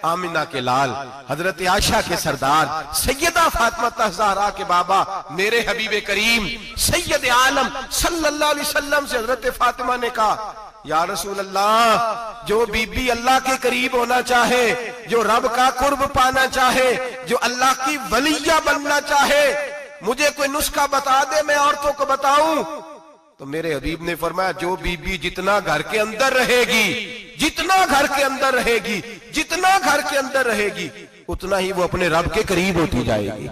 आमिना के लाल, हजरत आयशा के सरदार, सैयदा फातिमा ज़हरा के बाबा, मेरे हबीब करीम सैयद आलम सल्लल्लाहु अलैहि वसल्लम से हजरत फातिमा ने कहा, या रसूल अल्लाह, जो बीबी अल्लाह के करीब होना चाहे, जो रब का कुर्ब पाना चाहे, जो अल्लाह की वलिया बनना चाहे, मुझे कोई नुस्खा बता दे, मैं औरतों को बताऊं। तो मेरे हबीब ने फरमाया, जो बीबी जितना घर के अंदर रहेगी, जितना घर के अंदर रहेगी, जितना घर के अंदर रहेगी, उतना ही वो अपने रब के करीब होती जाएगी,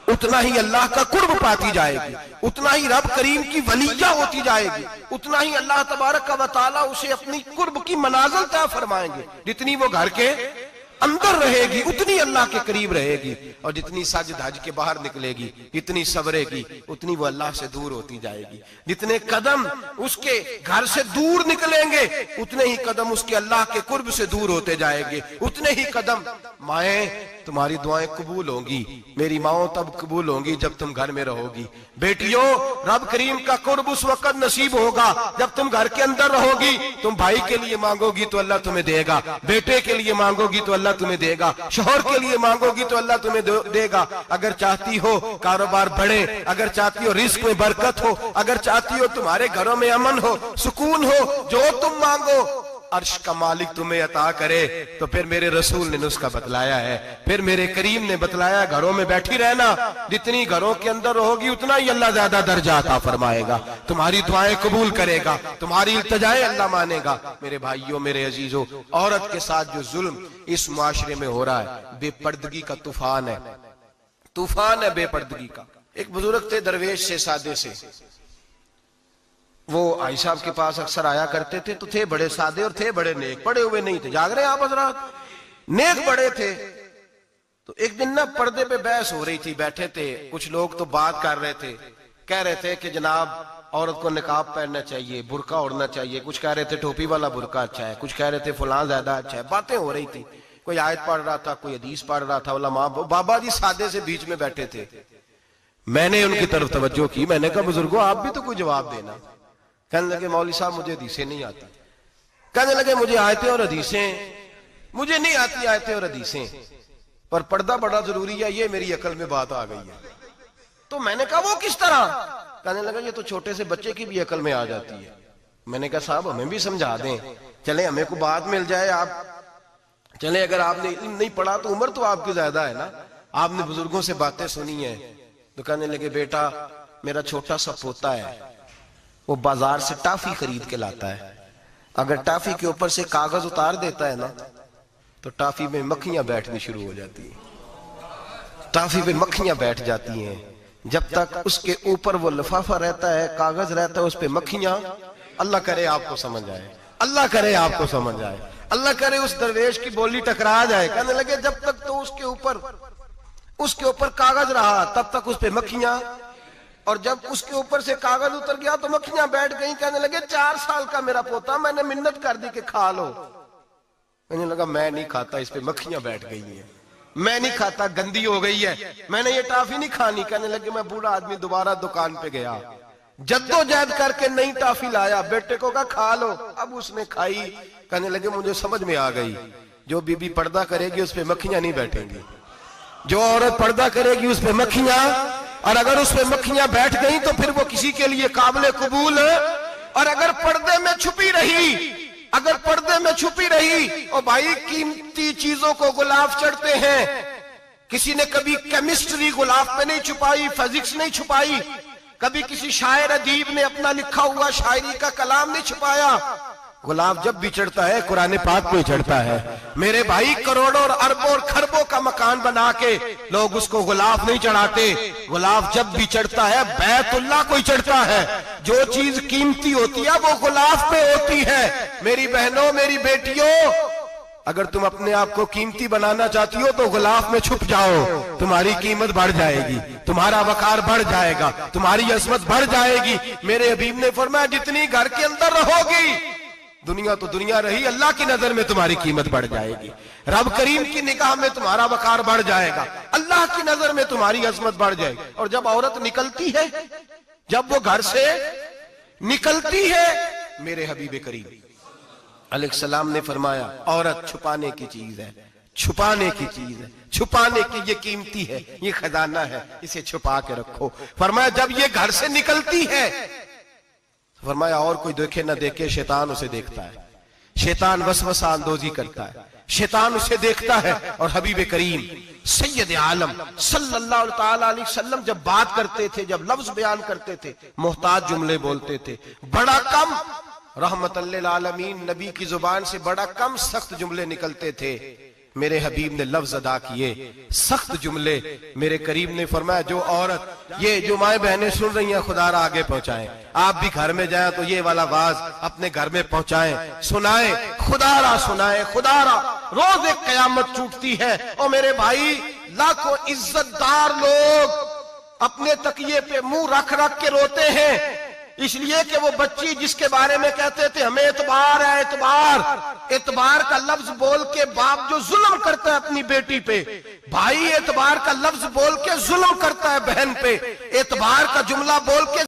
उतना ही अल्लाह का कुर्ब पाती जाएगी, उतना ही रब करीम की वलिया होती जाएगी, उतना ही अल्लाह तबारक व तआला उसे अपनी कुर्ब की मनाजिल तय फरमाएंगे। जितनी वो घर के अंदर रहेगी उतनी अल्लाह के करीब रहेगी, और जितनी सज धज के बाहर निकलेगी, जितनी सबरेगी, उतनी वो अल्लाह से दूर होती जाएगी। जितने कदम उसके घर से दूर निकलेंगे, उतने ही कदम उसके अल्लाह के कुर्ब से दूर होते जाएंगे, उतने ही कदम। माएं, तुम्हारी दुआएं कबूल होंगी, मेरी माओ तब कबूल होंगी जब तुम घर में रहोगी। बेटियों, रब करीम का कुर्ब उस वक्त नसीब होगा जब तुम घर के अंदर रहोगी। तुम भाई के लिए मांगोगी तो अल्लाह तुम्हें देगा, बेटे के लिए मांगोगी तो अल्लाह तुम्हें देगा, शोहर के लिए मांगोगी तो अल्लाह तुम्हें देगा। अगर चाहती हो कारोबार बढ़े, अगर चाहती हो रिस्क में बरकत हो, अगर चाहती हो तुम्हारे घरों में अमन हो, सुकून हो, जो तुम मांगो अर्श का मालिक तुम्हें अता करे। तो फिर मेरे रसूल ने नुस्खा बतलाया है, फिर मेरे करीम ने बतलाया, घरों में बैठी रहना, जितनी घरों के अंदर रहोगी उतना ही अल्लाह ज्यादा दर्जा अता फरमाएगा, तुम्हारी दुआएं कबूल करेगा, तुम्हारी इल्तिजाएं अल्लाह मानेगा। मेरे भाइयों, मेरे अजीजों, औरत के साथ जो जुल्म इस मुआशरे में हो रहा है, बेपर्दगी का तूफान है, तूफान है बेपर्दगी का। एक बुजुर्ग थे दरवेश से, सादे से, वो आई साहब के पास अक्सर आया करते थे, तो थे बड़े सादे और थे बड़े नेक, पढ़े हुए नहीं थे, जाग रहे हैं आप हजरात, नेक बड़े थे। तो एक दिन ना पर्दे पे बहस हो रही थी, बैठे थे कुछ लोग, तो बात कर रहे थे, कह रहे थे कि जनाब औरत को निकाब पहनना चाहिए, बुरका ओढ़ना चाहिए, कुछ कह रहे थे टोपी वाला बुरका अच्छा है, कुछ कह रहे थे फलां ज्यादा अच्छा है। बातें हो रही थी, कोई आयत पढ़ रहा था, कोई हदीस पढ़ रहा था, उलमा बाबा जी सादे से बीच में बैठे थे। मैंने उनकी तरफ तवज्जो की, मैंने कहा बुजुर्गो आप भी तो कोई जवाब देना। कहने लगे मौलवी साहब मुझे हदीसें नहीं आती। कहने लगे मुझे आयतें और हदीसें मुझे नहीं आती, आयतें और हदीसें, पर पर्दा बड़ा जरूरी है, ये मेरी अकल में बात आ गई है। तो मैंने कहा वो किस तरह? कहने लगा ये तो छोटे से बच्चे की भी अकल में आ जाती है। मैंने कहा साहब हमें भी समझा दें, चले हमें को बात मिल जाए, आप चले, अगर आपने इल्म नहीं पढ़ा तो उम्र तो आपकी ज्यादा है ना, आपने बुजुर्गों से बातें सुनी है। तो कहने लगे बेटा मेरा छोटा सा पोता है, वो बाजार से टाफी खरीद के लाता है, अगर टाफी के ऊपर से कागज उतार देता है ना तो टाफी में मक्खियां बैठनी शुरू हो जाती है, टाफी पे मक्खियां बैठ जाती हैं। जब तक उसके ऊपर वो लिफाफा रहता है, कागज रहता है, उस पे मक्खियां, अल्लाह करे आपको समझ आए, अल्लाह करे आपको समझ आए, अल्लाह करे उस दरवेश की बोली टकरा जाए। कहने लगे जब तक तो उसके ऊपर कागज रहा तब तक उस पे मक्खियां, और जब उसके ऊपर से कागज उतर गया तो मक्खियां बैठ गई। कहने लगे 4 साल का मेरा पोता, मैंने मिन्नत कर दी कि खा लो। कहने लगा मैं नहीं खाता, इस पे मक्खियां बैठ गई हैं, मैं नहीं खाता, गंदी हो गई है, मैंने ये टाफी नहीं खानी। कहने लगे मैं बूढ़ा आदमी दोबारा दुकान पे गया, जद्दोजहद करके नई टाफी लाया, बेटे को कहा खा लो, अब उसने खाई। कहने लगे मुझे समझ में आ गई, जो बीबी पर्दा करेगी उस पे मक्खियां नहीं बैठेंगी, जो औरत पर्दा करेगी उस पे मक्खियां, और अगर उस पे मक्खियां बैठ गई तो फिर वो किसी के लिए काबिल कबूल है। और अगर पर्दे में छुपी रही, अगर पर्दे में छुपी रही, और भाई कीमती चीजों को गुलाब चढ़ते हैं, किसी ने कभी केमिस्ट्री गुलाब पे नहीं छुपाई, फिजिक्स नहीं छुपाई, कभी किसी शायर अदीब ने अपना लिखा हुआ शायरी का कलाम नहीं छुपाया। गुलाब जब भी चढ़ता है कुरान पाक पे चढ़ता है। मेरे भाई करोड़ों और अरबों और खरबों का मकान बना के लोग उसको गुलाब नहीं चढ़ाते, गुलाब जब भी चढ़ता है बैतुल्लाह को ही चढ़ता है। जो चीज कीमती होती है वो गुलाब पे होती है। मेरी बहनों, मेरी बेटियों, अगर तुम अपने आप को कीमती बनाना चाहती हो तो गुलाब में छुप जाओ, तुम्हारी कीमत बढ़ जाएगी, तुम्हारा वकार बढ़ जाएगा, तुम्हारी अजमत बढ़ जाएगी। मेरे हबीब ने फरमाया जितनी घर के अंदर रहोगी, दुनिया तो दुनिया रही, अल्लाह की नजर में तुम्हारी कीमत बढ़ जाएगी, रब करीम की निगाह में तुम्हारा वकार बढ़ जाएगा, अल्लाह की नजर में तुम्हारी अजमत बढ़ जाएगी। और जब औरत निकलती है, जब वो घर से निकलती है, मेरे हबीब करीम अलैहिस्सलाम ने फरमाया औरत छुपाने की चीज है, छुपाने की चीज है, छुपाने की, ये कीमती है, ये खजाना है, इसे छुपा के रखो। फरमाया जब ये घर से निकलती है, फरमाया और कोई देखे ना देखे, शैतान उसे देखता है, शैतान वसवसा अंदोजी करता है, शैतान उसे देखता है। और हबीब करीम सैयद आलम सल्लल्लाहु ताला अलैहि वसल्लम जब बात करते थे, जब लफ्ज बयान करते थे, मोहताज जुमले बोलते थे, बड़ा कम, रहमतल लिल आलमीन नबी की जुबान से बड़ा कम सख्त जुमले निकलते थे। मेरे हबीब ने लफ्ज अदा किए, सख्त जुमले। मेरे करीम ने फरमाया जो औरत, ये जो माए बहनें सुन रही हैं, खुदारा आगे पहुंचाएं, आप भी घर में जाएं तो ये वाला वाज अपने घर में पहुंचाएं, सुनाएं, खुदारा सुनाएं, खुदारा। रोज एक कयामत छूटती है और मेरे भाई लाखों इज्जतदार लोग अपने तकिए पे मुंह रख रख के रोते हैं, इसलिए कि वो बच्ची जिसके बारे में कहते थे हमें एतबार है, एतबार का लफ्ज बोल के बाप जो जुल्म करता है अपनी बेटी पे, भाई एतबार का लफ्ज बोल के जुल्म करता है बहन पे, एतबार का जुमला बोल के